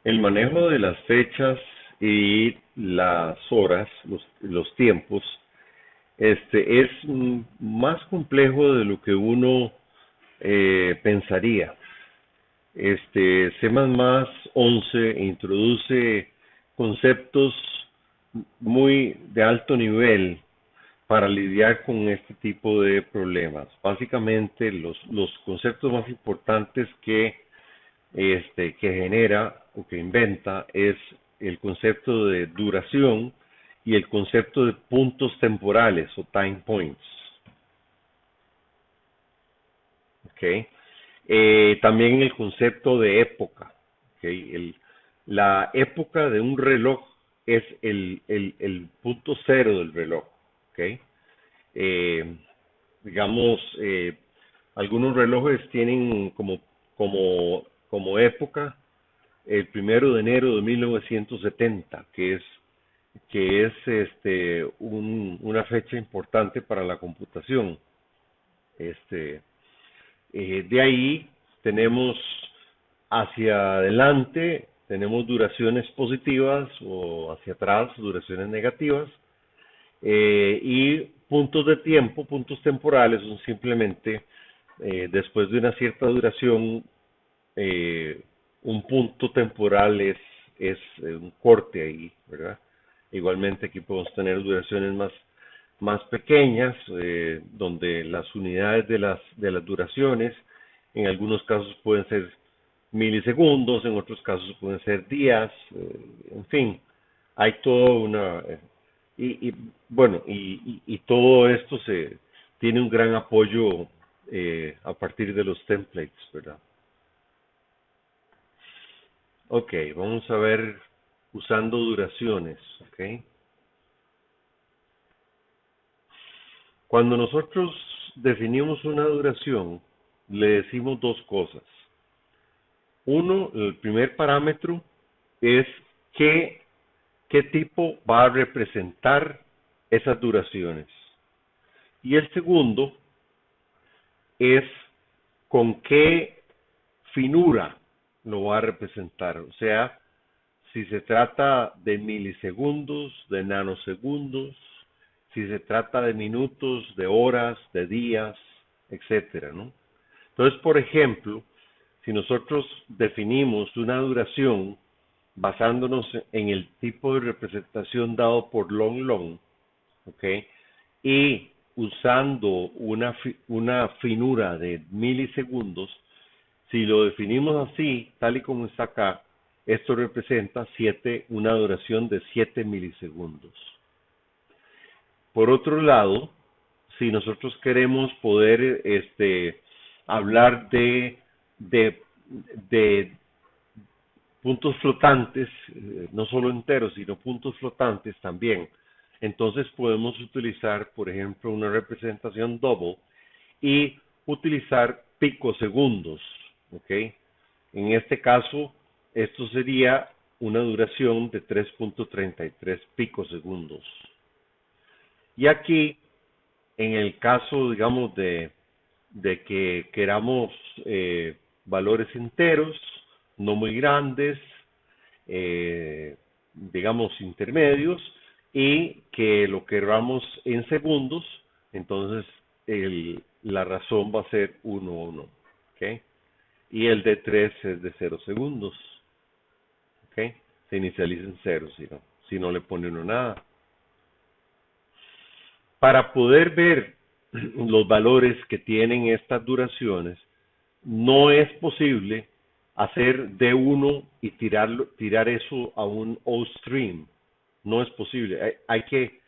El manejo de las fechas y las horas, los tiempos, es más complejo de lo que uno pensaría. C++11 introduce conceptos muy de alto nivel para lidiar con este tipo de problemas. Básicamente, los conceptos más importantes que genera o que inventa es el concepto de duración y el concepto de puntos temporales o time points. ¿Ok? También el concepto de época. ¿Ok? La época de un reloj es el punto cero del reloj. ¿Ok? Eh, digamos, algunos relojes tienen como época el 1 de enero de 1970, que es una fecha importante para la computación. Este, de ahí tenemos hacia adelante, tenemos duraciones positivas o hacia atrás duraciones negativas. Y puntos de tiempo, puntos temporales, son simplemente después de una cierta duración, eh, un punto temporal es un corte ahí, ¿verdad? Igualmente aquí podemos tener duraciones más pequeñas, donde las unidades de las duraciones en algunos casos pueden ser milisegundos, en otros casos pueden ser días, en fin, hay todo y bueno, y todo esto se tiene un gran apoyo a partir de los templates, ¿verdad? Ok, vamos a ver usando duraciones, ok. Cuando nosotros definimos una duración, le decimos dos cosas. Uno, el primer parámetro es qué, qué tipo va a representar esas duraciones. Y el segundo es con qué finura lo va a representar. O sea, si se trata de milisegundos, de nanosegundos, si se trata de minutos, de horas, de días, etcétera, ¿no? Entonces, por ejemplo, si nosotros definimos una duración basándonos en el tipo de representación dado por long long, ¿ok? Y usando una finura de milisegundos, si lo definimos así, tal y como está acá, esto representa una duración de 7 milisegundos. Por otro lado, si nosotros queremos poder hablar de, de puntos flotantes, no solo enteros, sino puntos flotantes también, entonces podemos utilizar, por ejemplo, una representación double y utilizar picosegundos, ¿ok? En este caso, esto sería una duración de 3.33 picosegundos. Y aquí, en el caso, digamos, de que queramos valores enteros, no muy grandes, digamos, intermedios, y que lo queramos en segundos, entonces la razón va a ser 1, 1, ¿ok? Y el de 3 es de 0 segundos, ¿ok? Se inicializa en 0, si no le pone uno nada. Para poder ver los valores que tienen estas duraciones, no es posible hacer D1 y tirar eso a un O-stream. No es posible. Hay que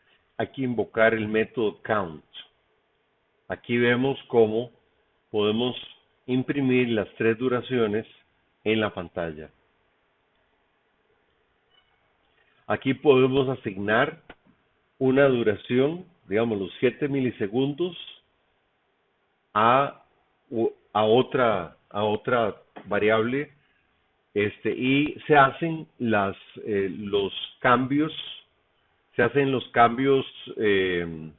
invocar el método count. Aquí vemos cómo podemos imprimir las tres duraciones en la pantalla. Aquí podemos asignar una duración, digamos los 7 milisegundos, a, a otra variable, y los cambios, se hacen los cambios eh,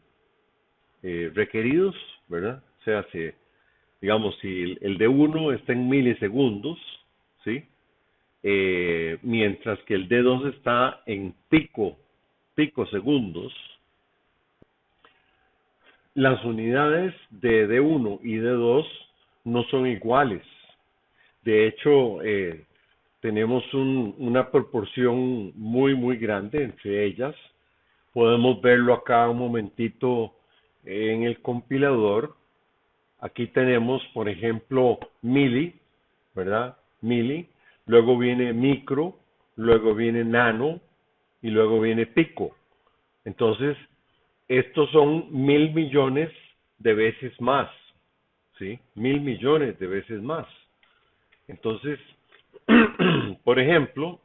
requeridos, ¿verdad? O sea, digamos, si el de uno está en milisegundos, ¿sí? mientras que el D2 está en picosegundos. Las unidades de D1 y D2 no son iguales. De hecho, tenemos una proporción muy grande entre ellas. Podemos verlo acá un momentito en el compilador. Aquí tenemos, por ejemplo, mili, ¿verdad? Mili, luego viene micro, luego viene nano y luego viene pico. Entonces, estos son 1.000 millones de veces más, ¿sí? 1.000 millones de veces más. Entonces, por ejemplo,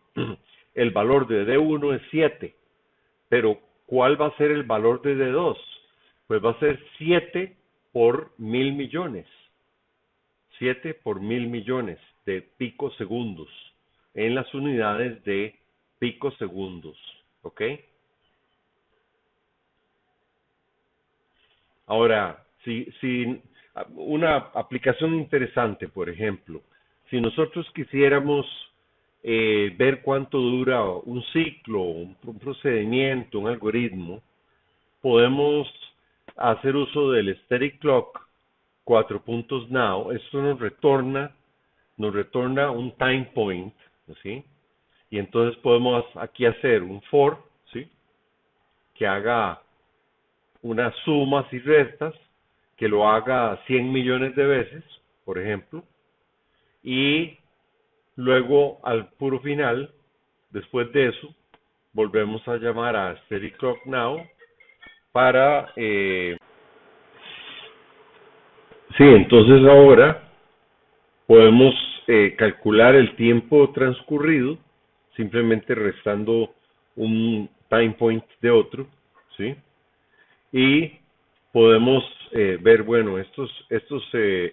el valor de D1 es 7, pero ¿cuál va a ser el valor de D2? Pues va a ser 7 por 1.000 millones. 7 por 1.000 millones de picosegundos en las unidades de picosegundos. ¿Ok? Ahora, si una aplicación interesante, por ejemplo, si nosotros quisiéramos ver cuánto dura un ciclo, un procedimiento, un algoritmo, podemos hacer uso del static clock 4 puntos now. Esto nos retorna un time point, ¿sí? Y entonces podemos aquí hacer un for, ¿sí? Que haga unas sumas y restas, que lo haga 100 millones de veces, por ejemplo, y luego al puro final, después de eso, volvemos a llamar a Steady Clock Now para... sí, entonces ahora podemos calcular el tiempo transcurrido simplemente restando un time point de otro, ¿sí? Y podemos ver, bueno, estos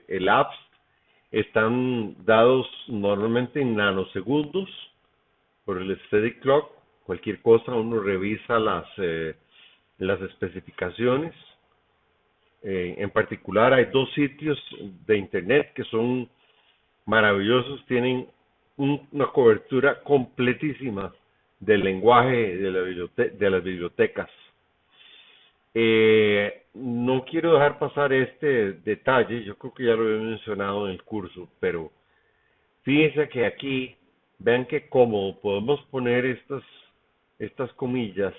elapsed están dados normalmente en nanosegundos por el steady clock. Cualquier cosa uno revisa las especificaciones. En particular hay dos sitios de internet que son maravillosos, tienen una cobertura completísima del lenguaje de las bibliotecas. No quiero dejar pasar este detalle, yo creo que ya lo he mencionado en el curso, pero fíjense que aquí, vean que cómodo podemos poner estas comillas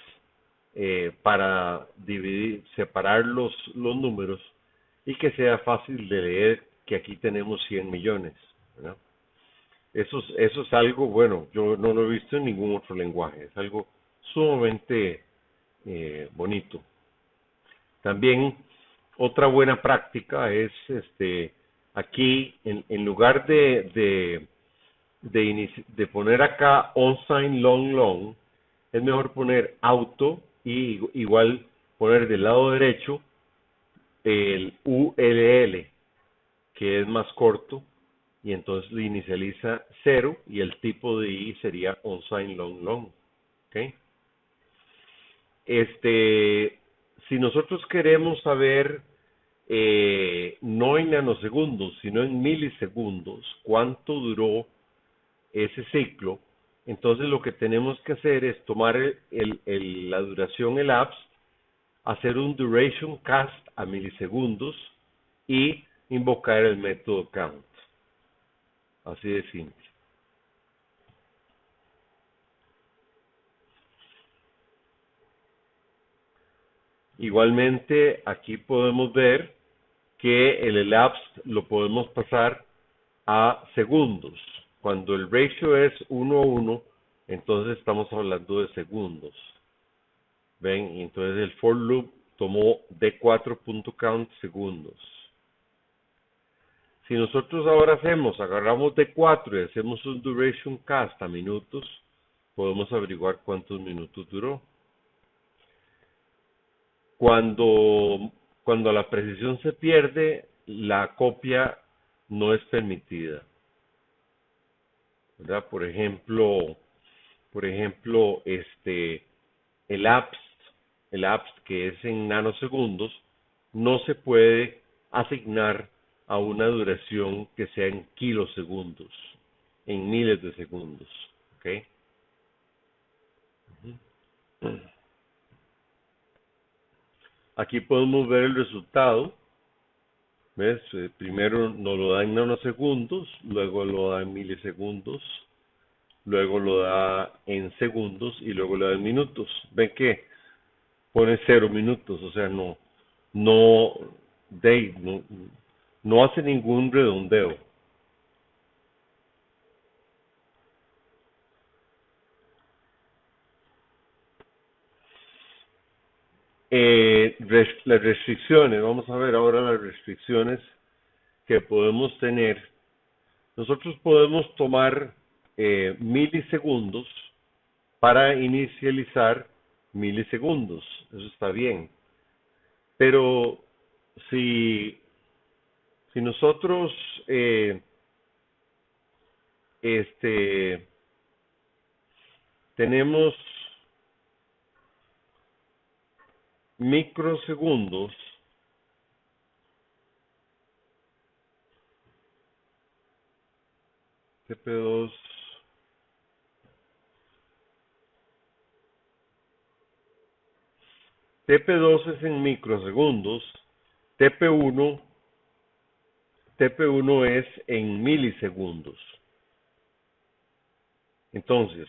para separar los números y que sea fácil de leer que aquí tenemos 100 millones, ¿verdad? Eso es algo, bueno, yo no lo he visto en ningún otro lenguaje, es algo sumamente bonito. También otra buena práctica es aquí en lugar de poner acá unsigned long long, es mejor poner auto y igual poner del lado derecho el ULL, que es más corto, y entonces le inicializa 0 y el tipo de I sería unsigned long long. ¿Okay? Si nosotros queremos saber no en nanosegundos, sino en milisegundos, cuánto duró ese ciclo, entonces lo que tenemos que hacer es tomar la duración elapsed, hacer un duration cast a milisegundos y invocar el método count. Así de simple. Igualmente, aquí podemos ver que el elapsed lo podemos pasar a segundos. Cuando el ratio es 1:1, entonces estamos hablando de segundos. ¿Ven? Y entonces el for loop tomó d4.count segundos. Si nosotros ahora agarramos d4 y hacemos un duration cast a minutos, podemos averiguar cuántos minutos duró. Cuando la precisión se pierde, la copia no es permitida, ¿verdad? Por ejemplo, el apps que es en nanosegundos, no se puede asignar a una duración que sea en kilosegundos. en miles de segundos. ¿Ok? Aquí podemos ver el resultado. ¿Ves? Primero nos lo da en nanosegundos, luego lo da en milisegundos, luego lo da en segundos y luego lo da en minutos. ¿Ven que pone 0 minutos? O sea, no, no, no hace ningún redondeo. Las restricciones, vamos a ver ahora las restricciones que podemos tener. Nosotros podemos tomar milisegundos para inicializar milisegundos, eso está bien. Pero si, si nosotros este, tenemos microsegundos, TP2, TP2 es en microsegundos, TP1, TP1 es en milisegundos. Entonces,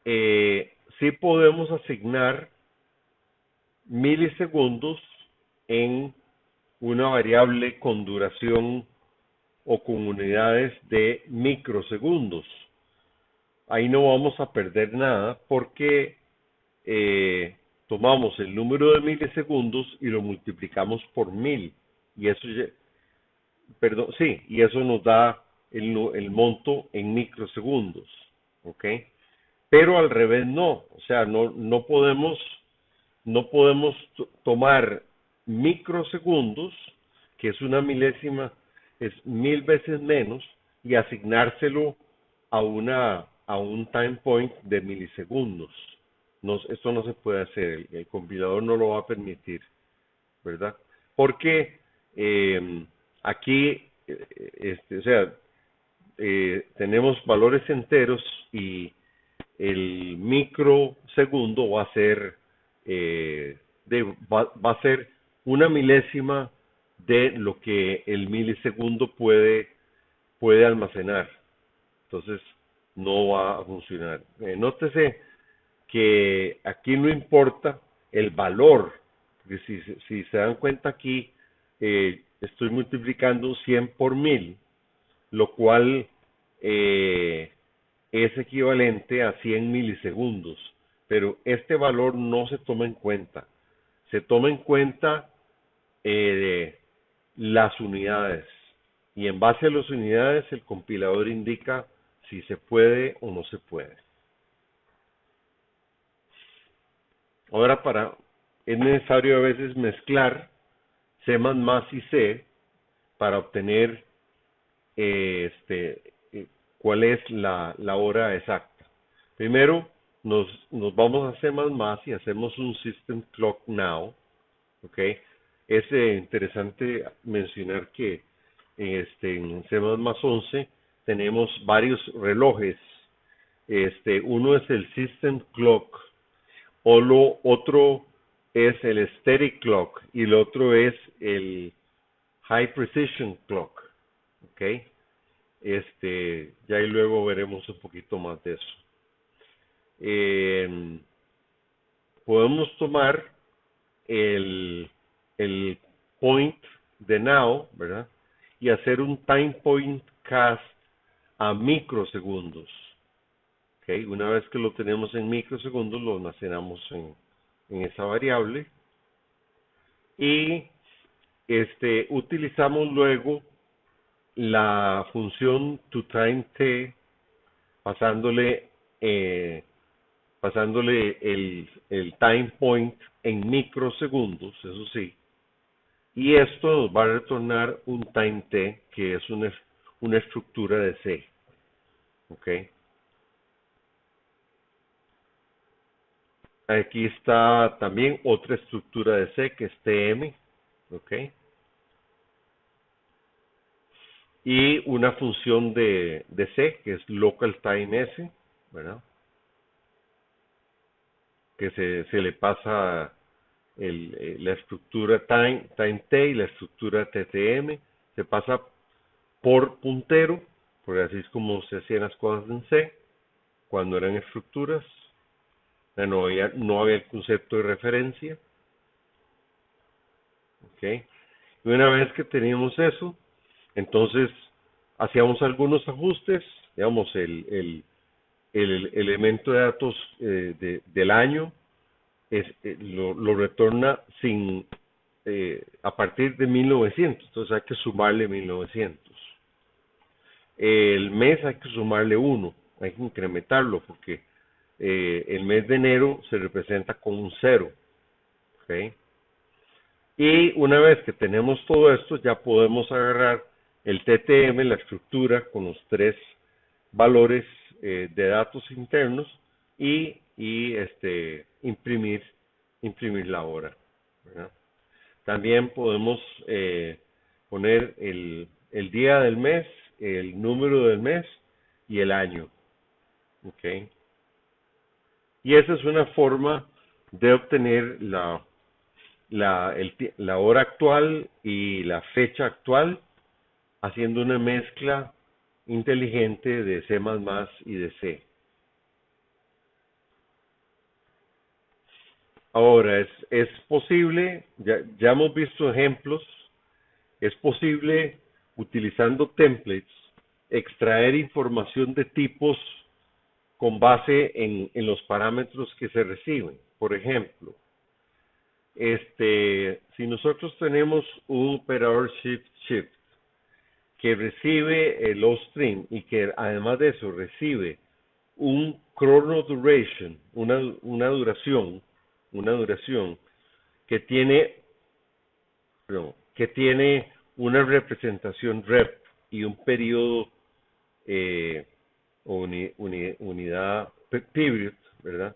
sí podemos asignar milisegundos en una variable con duración o con unidades de microsegundos. Ahí no vamos a perder nada porque tomamos el número de milisegundos y lo multiplicamos por 1000 y eso perdón, sí, y eso nos da el monto en microsegundos, ¿ok? Pero al revés no, o sea, no podemos tomar microsegundos, que es una milésima, es 1000 veces menos, y asignárselo a un time point de milisegundos. No, esto no se puede hacer, el compilador no lo va a permitir, ¿verdad? Porque aquí, o sea, tenemos valores enteros y el microsegundo va a ser va a ser una milésima de lo que el milisegundo puede almacenar. Entonces no va a funcionar. Nótese que aquí no importa el valor, porque si se dan cuenta aquí, estoy multiplicando 100 por 1000, lo cual es equivalente a 100 milisegundos, pero este valor no se toma en cuenta. Se toma en cuenta las unidades y en base a las unidades el compilador indica si se puede o no se puede. Ahora es necesario a veces mezclar C++ y C para obtener cuál es la hora exacta. Primero nos vamos a C++ y hacemos un System Clock Now, ¿ok? Es interesante mencionar que en C++ 11 tenemos varios relojes. Uno es el System Clock, otro es el Static Clock y el otro es el High Precision Clock, ¿ok? Ya y luego veremos un poquito más de eso. Podemos tomar el point de now, ¿verdad? Y hacer un time point cast a microsegundos. ¿Okay? Una vez que lo tenemos en microsegundos, lo almacenamos en esa variable. Y utilizamos luego la función toTimeT pasándole el time point en microsegundos, eso sí, y esto nos va a retornar un time t que es una estructura de C, ¿ok? Aquí está también otra estructura de C que es TM, ¿ok? y una función de C, que es local time S, ¿verdad? Que se le pasa la estructura time T y la estructura TTM, se pasa por puntero, porque así es como se hacían las cosas en C, cuando eran estructuras, no había el concepto de referencia, ¿ok? Y una vez que teníamos eso, entonces hacíamos algunos ajustes, digamos, el elemento de datos del año lo retorna a partir de 1900, entonces hay que sumarle 1900. El mes hay que sumarle 1, hay que incrementarlo porque el mes de enero se representa con un 0, ¿ok? Y una vez que tenemos todo esto, ya podemos agarrar el TTM, la estructura, con los 3 valores de datos internos y imprimir la hora, ¿verdad? También podemos poner el día del mes, el número del mes y el año, ¿ok? Y esa es una forma de obtener la hora actual y la fecha actual haciendo una mezcla inteligente de C++ y de C. Ahora, es posible, ya hemos visto ejemplos, es posible utilizando templates extraer información de tipos con base en los parámetros que se reciben. Por ejemplo, si nosotros tenemos un operador shift que recibe el O-string y que además de eso recibe un chrono duration, una duración que tiene, perdón, que tiene una representación rep y un periodo unidad period, ¿verdad?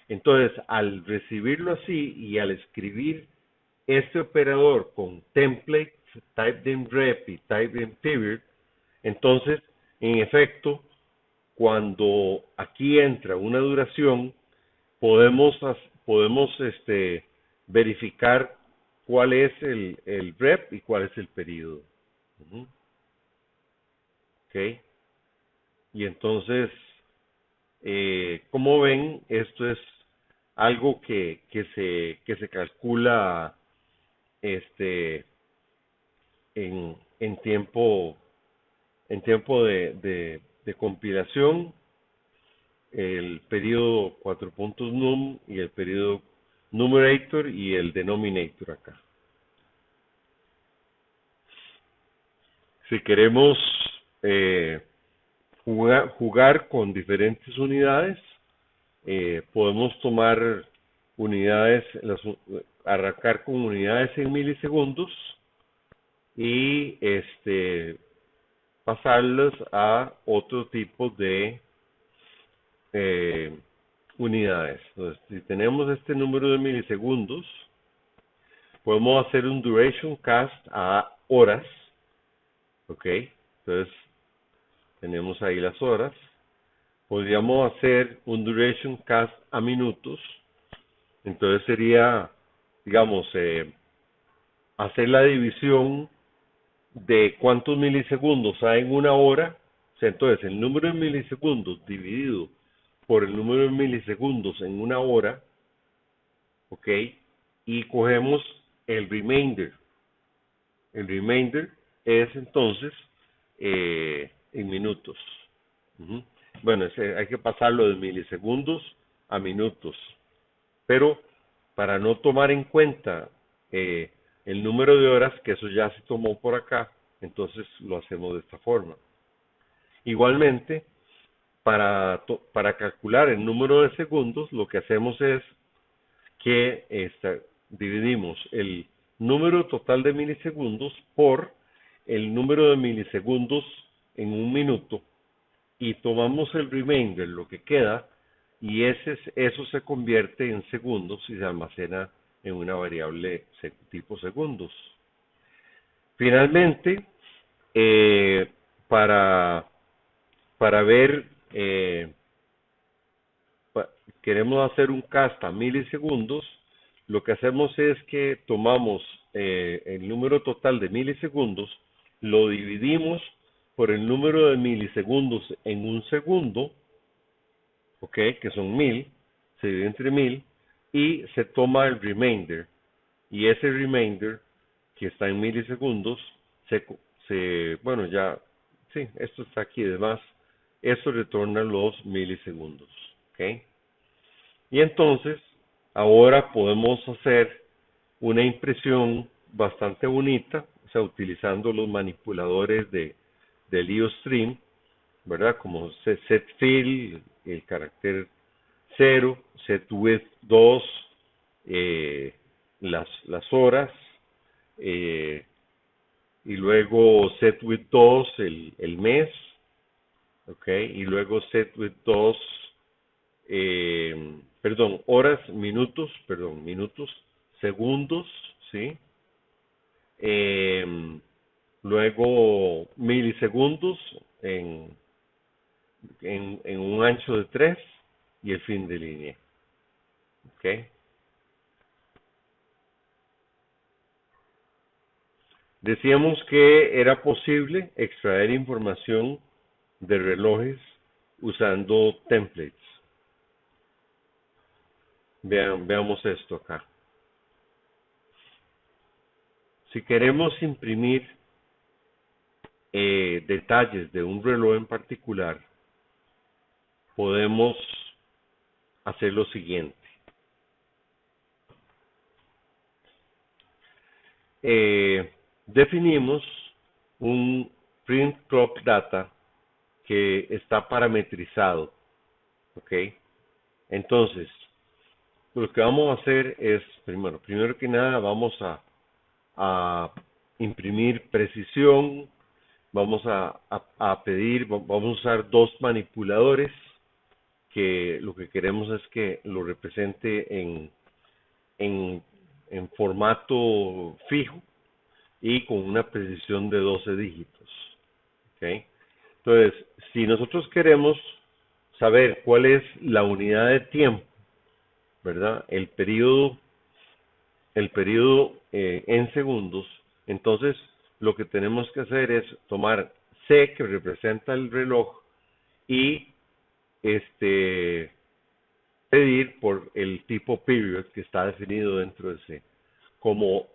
Entonces, al recibirlo así y al escribir este operador con template, type rep y type period, entonces, en efecto, cuando aquí entra una duración, podemos verificar cuál es el rep y cuál es el periodo. ¿Ok? Y entonces, como ven, esto es algo que se calcula en tiempo de compilación, el periodo 4.num y el periodo numerator y el denominator acá. Si queremos jugar con diferentes unidades, podemos tomar unidades, arrancar con unidades en milisegundos y pasarlas a otro tipo de unidades. Entonces, si tenemos este número de milisegundos, podemos hacer un duration cast a horas, ¿ok? Entonces, tenemos ahí las horas. Podríamos hacer un duration cast a minutos. Entonces sería, digamos, hacer la división de cuántos milisegundos hay en una hora. O sea, entonces el número de milisegundos dividido por el número de milisegundos en una hora, ¿ok? Y cogemos el remainder. El remainder es entonces en minutos. Bueno, hay que pasarlo de milisegundos a minutos. Pero para no tomar en cuenta el número de horas, que eso ya se tomó por acá, entonces lo hacemos de esta forma. Igualmente, para calcular el número de segundos, lo que hacemos es que dividimos el número total de milisegundos por el número de milisegundos en un minuto y tomamos el remainder, lo que queda, y eso se convierte en segundos y se almacena en una variable tipo segundos. Finalmente, para, para ver, queremos hacer un cast a milisegundos, lo que hacemos es que tomamos el número total de milisegundos, lo dividimos por el número de milisegundos en un segundo, ¿ok? Que son 1000, se divide entre 1000, y se toma el remainder, y ese remainder, que está en milisegundos, bueno, ya, sí, esto está aquí además, eso retorna los milisegundos, ¿ok? Y entonces, ahora podemos hacer una impresión bastante bonita, o sea, utilizando los manipuladores del IOStream, ¿verdad? Como setFill, el carácter 0, setWidth 2, las horas, eh, y luego setWidth 2, el mes, ¿ok? Y luego setWidth 2, horas, minutos, segundos, ¿sí? Luego milisegundos en un ancho de 3 y el fin de línea, ¿ok? Decíamos que era posible extraer información de relojes usando templates. Veamos esto acá. Si queremos imprimir detalles de un reloj en particular, podemos hacer lo siguiente. Definimos un print clock data que está parametrizado, ¿ok? Entonces, lo que vamos a hacer es, primero que nada, vamos a imprimir precisión, vamos a pedir, vamos a usar dos manipuladores, que lo que queremos es que lo represente en, en formato fijo y con una precisión de 12 dígitos, ¿ok? Entonces, si nosotros queremos saber cuál es la unidad de tiempo, ¿verdad? El periodo en segundos, entonces lo que tenemos que hacer es tomar C, que representa el reloj, y pedir por el tipo period que está definido dentro de C. Como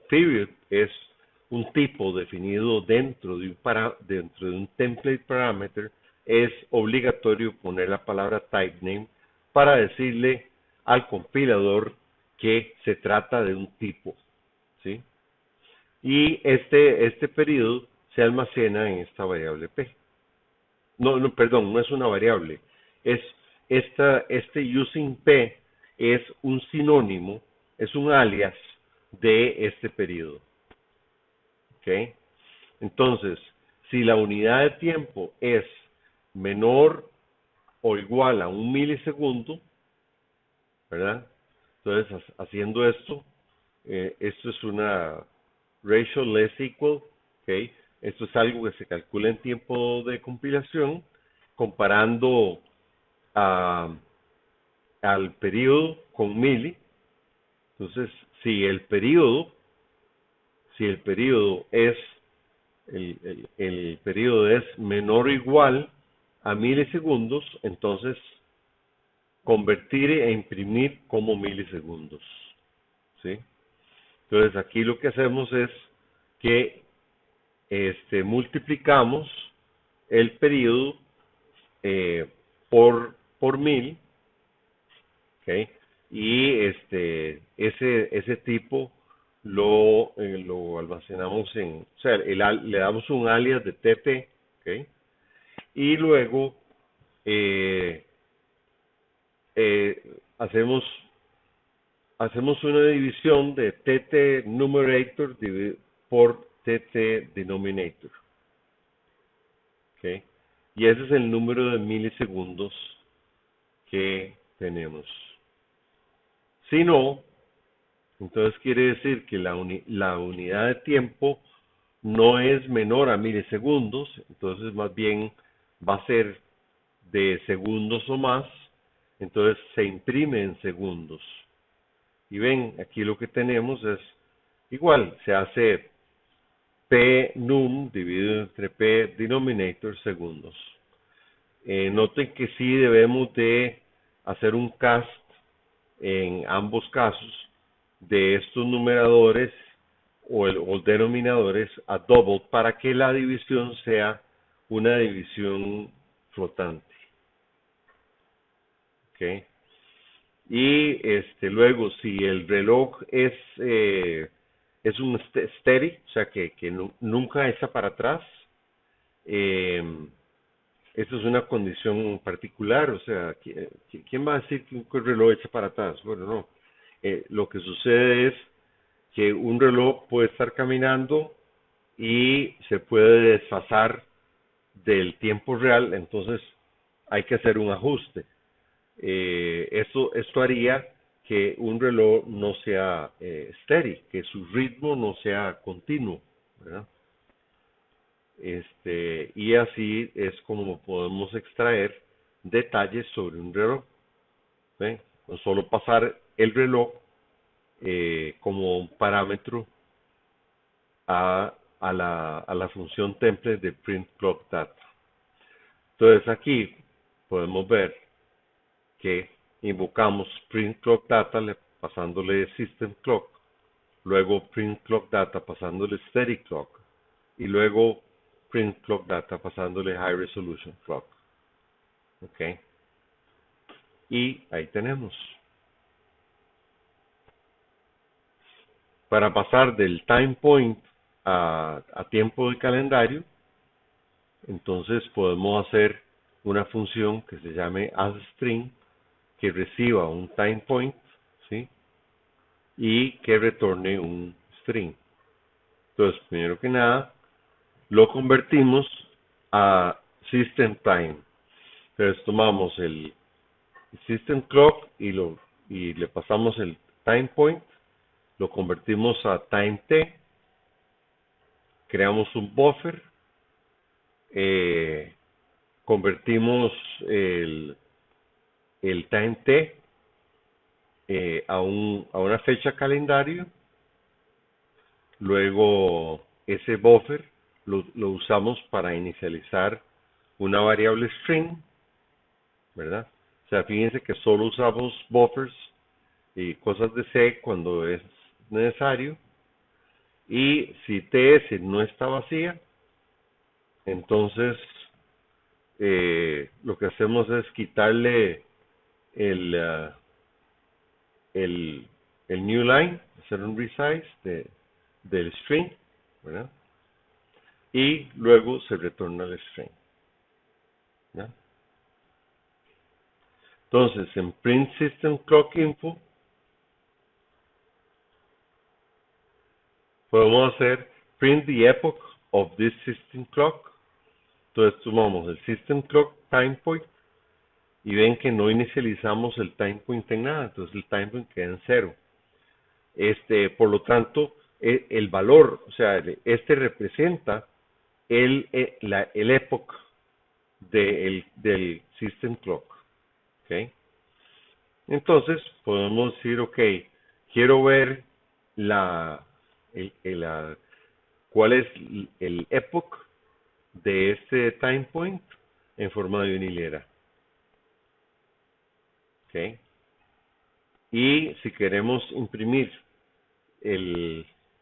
period es un tipo definido dentro de un template parameter, es obligatorio poner la palabra type name para decirle al compilador que se trata de un tipo, ¿sí? Y este periodo se almacena en esta variable p. Perdón, no es una variable. Es este using p es un sinónimo, es un alias de este periodo. ¿Ok? Entonces, si la unidad de tiempo es menor o igual a un milisegundo, ¿verdad? Entonces, haciendo esto es una ratio less equal, ¿ok? Esto es algo que se calcula en tiempo de compilación, comparando al periodo con mili. Entonces, si el periodo es el periodo es menor o igual a milisegundos, entonces convertir e imprimir como milisegundos, ¿sí? Entonces aquí lo que hacemos es que multiplicamos el periodo por 1000, ¿ok? Y ese tipo lo almacenamos o sea, le damos un alias de TT, ¿ok? Y luego eh, hacemos una división de TT numerator por TT denominator, ¿ok? Y ese es el número de milisegundos que tenemos. Si no, entonces quiere decir que la unidad de tiempo no es menor a milisegundos, entonces más bien va a ser de segundos o más, entonces se imprime en segundos. Y ven, aquí lo que tenemos es igual, se hace P num dividido entre P denominator segundos. Noten que sí debemos de hacer un cast en ambos casos de estos numeradores o denominadores a double para que la división sea una división flotante. ¿Okay? Y luego, si el reloj es un steady, o sea que nunca echa para atrás, esto es una condición particular, o sea, ¿quién va a decir que un reloj echa para atrás? Bueno, no. Lo que sucede es que un reloj puede estar caminando y se puede desfasar del tiempo real, entonces hay que hacer un ajuste. Esto haría que un reloj no sea steady, que su ritmo no sea continuo, ¿verdad? Y así es como podemos extraer detalles sobre un reloj. ¿Ven? Con solo pasar el reloj como un parámetro a la función template de print clock data. Entonces aquí podemos ver que invocamos print clock data pasándole system clock, luego print clock data pasándole steady clock y luego print clock data pasándole high resolution clock. Ok. Y ahí tenemos. Para pasar del time point a tiempo de calendario, entonces podemos hacer una función que se llame asString que reciba un time point, ¿sí? Y que retorne un string. Entonces, primero que nada, lo convertimos a system time. Entonces tomamos el system clock y le pasamos el time point, lo convertimos a time t, creamos un buffer, convertimos el time t a una fecha calendario, luego ese buffer lo usamos para inicializar una variable string, ¿verdad? O sea, fíjense que solo usamos buffers y cosas de C cuando es necesario. Y si TS no está vacía, entonces lo que hacemos es quitarle el, uh, el new line, hacer un resize del string, ¿verdad? Y luego se retorna el string, ¿verdad? Entonces, en print system clock info podemos hacer print the epoch of this system clock. Entonces tomamos el system clock time point y ven que no inicializamos el time point en nada, entonces el time point queda en 0. Por lo tanto, el valor, o sea, representa el epoch del system clock. ¿Okay? Entonces, podemos decir, ok, quiero ver cuál es el epoch de este time point en forma de unilera. ¿Okay? Y si queremos imprimir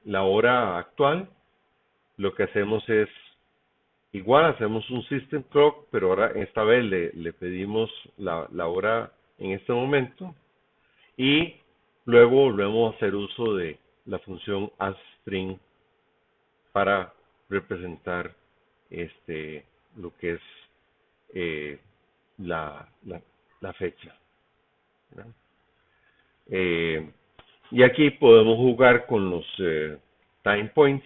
la hora actual, lo que hacemos es igual, hacemos un system clock, pero ahora esta vez le pedimos la hora en este momento y luego volvemos a hacer uso de la función asString para representar lo que es la fecha, ¿verdad? Y aquí podemos jugar con los time points.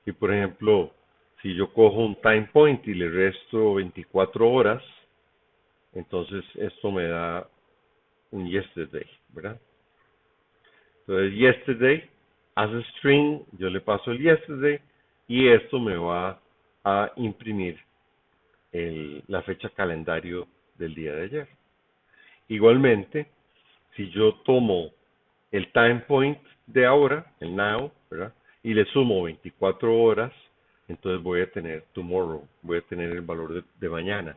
Y por ejemplo, si yo cojo un time point y le resto 24 horas, entonces esto me da un yesterday, ¿verdad? Entonces yesterday, as a string, yo le paso el yesterday y esto me va a imprimir la fecha calendario del día de ayer. Igualmente, si yo tomo el time point de ahora, el now, ¿verdad? Y le sumo 24 horas, entonces voy a tener tomorrow, voy a tener el valor de mañana.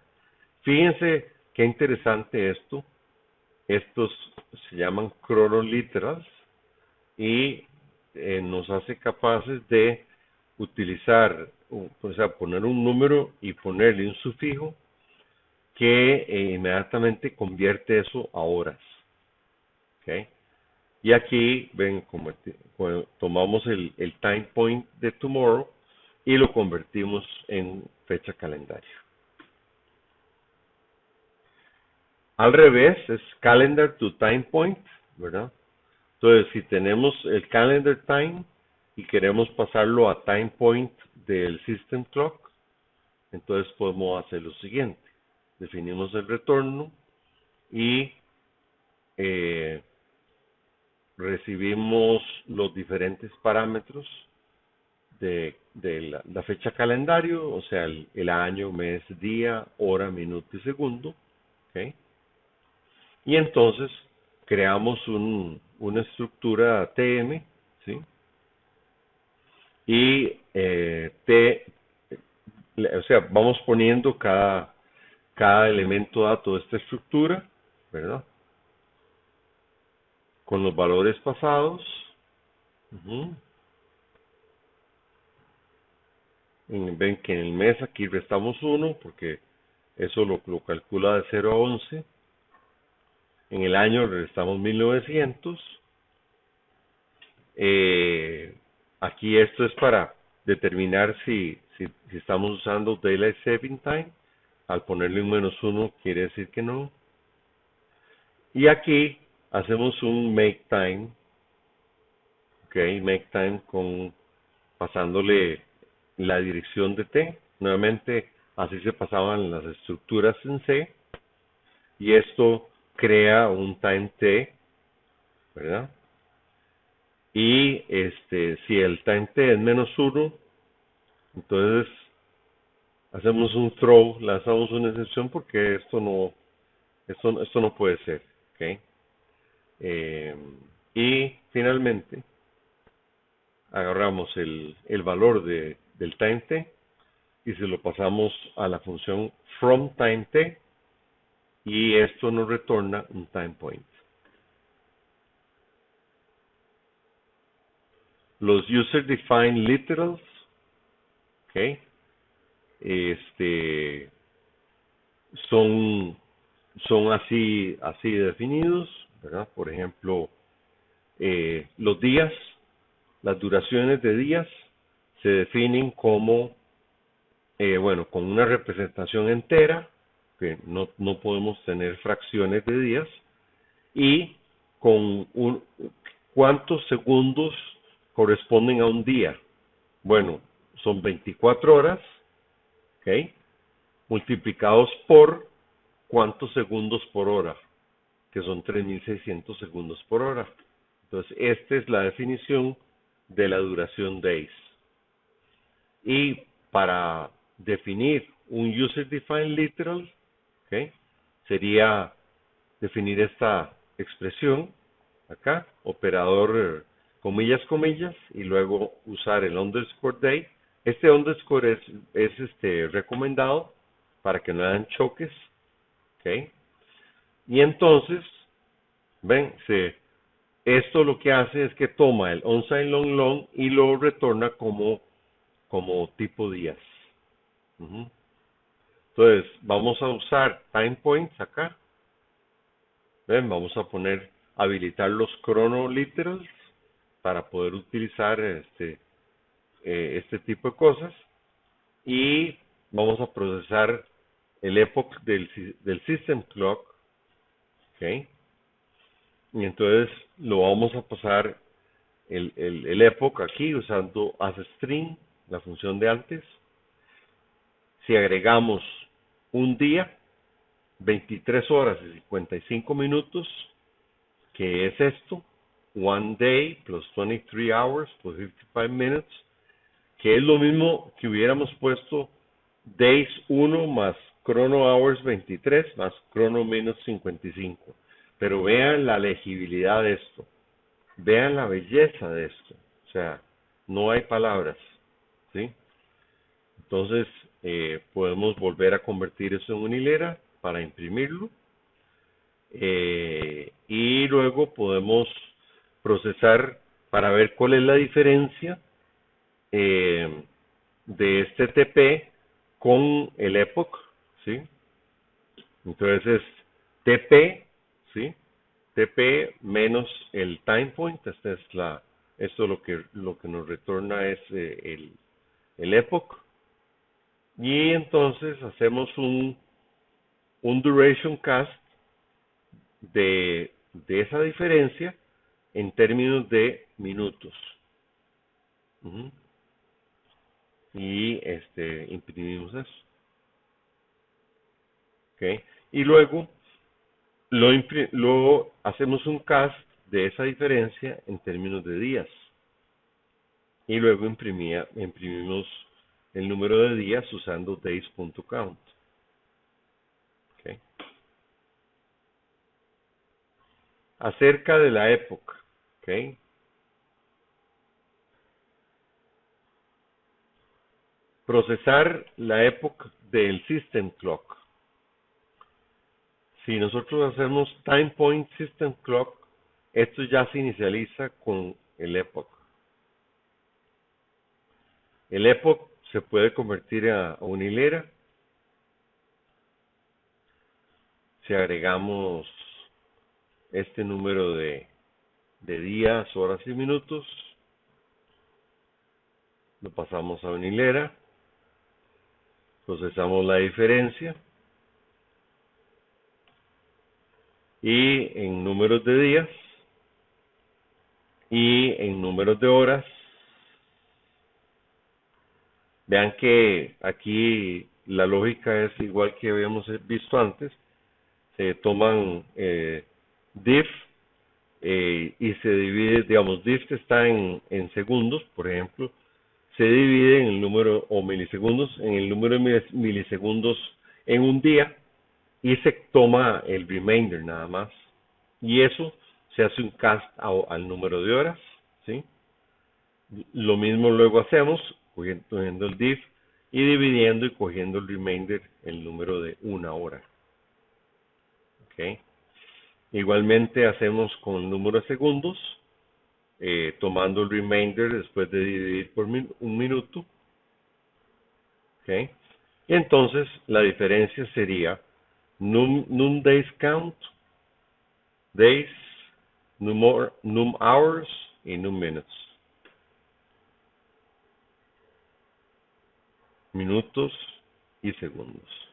Fíjense qué interesante esto. Estos se llaman chronoliterals y nos hace capaces de utilizar, o sea, poner un número y ponerle un sufijo que inmediatamente convierte eso a horas. ¿Okay? Y aquí, ven, como tomamos el time point de tomorrow y lo convertimos en fecha calendario. Al revés, es calendar to time point, ¿verdad? Entonces, si tenemos el calendar time y queremos pasarlo a time point del system clock, entonces podemos hacer lo siguiente. Definimos el retorno y recibimos los diferentes parámetros de la fecha calendario, o sea, el año, mes, día, hora, minuto y segundo. ¿Okay? Y entonces creamos una estructura TM, ¿sí? Y o sea, vamos poniendo cada elemento dato de esta estructura, ¿verdad? Con los valores pasados. Uh-huh. Ven que en el mes aquí restamos 1 porque eso lo calcula de 0 a 11. En el año restamos 1900. Aquí esto es para determinar si estamos usando Daylight Saving Time. Al ponerle un -1 quiere decir que no. Y aquí hacemos un Make Time. Ok, Make Time pasándole la dirección de T. Nuevamente, así se pasaban las estructuras en C. Y esto crea un time T, ¿verdad? Y si el time T es -1, entonces hacemos un throw, lanzamos una excepción porque esto no puede ser, ¿ok? Y finalmente agarramos el valor del time T y se lo pasamos a la función from time T y esto nos retorna un time point. Los user defined literals, ¿ok? Son así definidos, ¿verdad? Por ejemplo, los días, las duraciones de días se definen como, bueno, con una representación entera, que no podemos tener fracciones de días, y con cuántos segundos corresponden a un día. Bueno, son 24 horas, ¿ok? Multiplicados por cuántos segundos por hora, que son 3600 segundos por hora. Entonces, esta es la definición de la duración days. Y para definir un user defined literal, ¿okay? Sería definir esta expresión acá, operador comillas, comillas, y luego usar el underscore day. Este underscore es recomendado para que no hagan choques, ¿ok? Y entonces, ven, esto lo que hace es que toma el unsigned long long y lo retorna como tipo días. Uh-huh. Entonces, vamos a usar time points acá. Ven, vamos a habilitar los chronoliterals para poder utilizar este tipo de cosas. Y vamos a procesar el epoch del system clock. ¿Ok? Y entonces lo vamos a pasar el epoch aquí usando asString, la función de antes. Si agregamos un día, 23 horas y 55 minutos, que es esto, one day plus 23 hours plus 55 minutes, que es lo mismo que hubiéramos puesto days 1 más chrono hours 23 más chrono menos 55. Pero vean la legibilidad de esto, vean la belleza de esto, o sea, no hay palabras, ¿sí? Entonces, podemos volver a convertir eso en una hilera para imprimirlo, y luego podemos procesar para ver cuál es la diferencia de este TP con el epoch, ¿sí? Entonces es TP, ¿sí? TP menos el time point, esto lo que nos retorna es el epoch, y entonces hacemos un duration cast de esa diferencia en términos de minutos. Ujú. Y imprimimos eso. ¿Okay? Y luego luego hacemos un cast de esa diferencia en términos de días. Y luego imprimimos el número de días usando days.count. ¿Okay? Acerca de la época. ¿Okay? Procesar la época del system clock. Si nosotros hacemos time point system clock, esto ya se inicializa con el epoch. El epoch se puede convertir a una hilera si agregamos este número de días, horas y minutos, lo pasamos a una hilera, procesamos la diferencia y en números de días y en números de horas. Vean que aquí la lógica es igual que habíamos visto antes. Se toman diff y se divide, digamos, diff está en segundos, por ejemplo, se divide en el número, o milisegundos, en el número de milisegundos en un día, y se toma el remainder nada más. Y eso se hace un cast al número de horas, ¿sí? Lo mismo luego hacemos, cogiendo el diff y dividiendo y cogiendo el remainder, el número de una hora. ¿Okay? Igualmente hacemos con el número de segundos, tomando el remainder después de dividir por un minuto. ¿Okay? Y entonces la diferencia sería num days count, days, num hours y num minutes. Minutos y segundos.